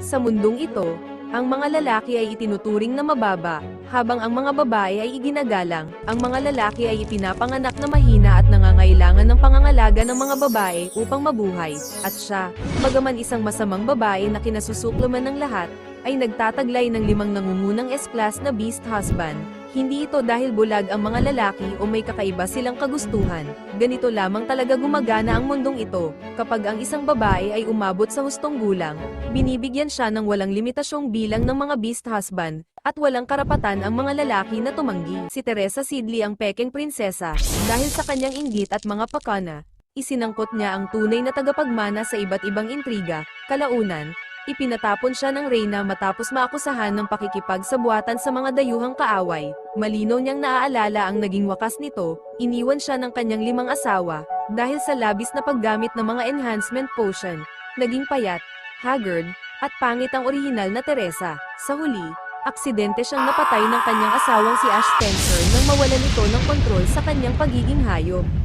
Sa mundong ito, ang mga lalaki ay itinuturing na mababa, habang ang mga babae ay iginagalang. Ang mga lalaki ay ipinapanganak na mahina at nangangailangan ng pangangalaga ng mga babae upang mabuhay. At siya, bagaman isang masamang babae na kinasusuklaman ng lahat, ay nagtataglay ng 5 nangungunang S-class na beast husband. Hindi ito dahil bulag ang mga lalaki o may kakaiba silang kagustuhan. Ganito lamang talaga gumagana ang mundong ito. Kapag ang isang babae ay umabot sa hustong gulang, binibigyan siya ng walang limitasyong bilang ng mga beast husband, at walang karapatan ang mga lalaki na tumanggi. Si Teresa Sidley ang pekeng prinsesa, dahil sa kanyang inggit at mga pakana, isinangkot niya ang tunay na tagapagmana sa iba't ibang intriga. Kalaunan, ipinatapon siya ng reyna matapos maakusahan ng pakikipagsabuatan sa mga dayuhang kaaway. Malinaw niyang naaalala ang naging wakas nito, iniwan siya ng kanyang 5 asawa, dahil sa labis na paggamit ng mga enhancement potion. Naging payat, haggard, at pangit ang orihinal na Teresa. Sa huli, aksidente siyang napatay ng kanyang asawang si Ash Spencer nang mawalan ito ng kontrol sa kanyang pagiging hayop.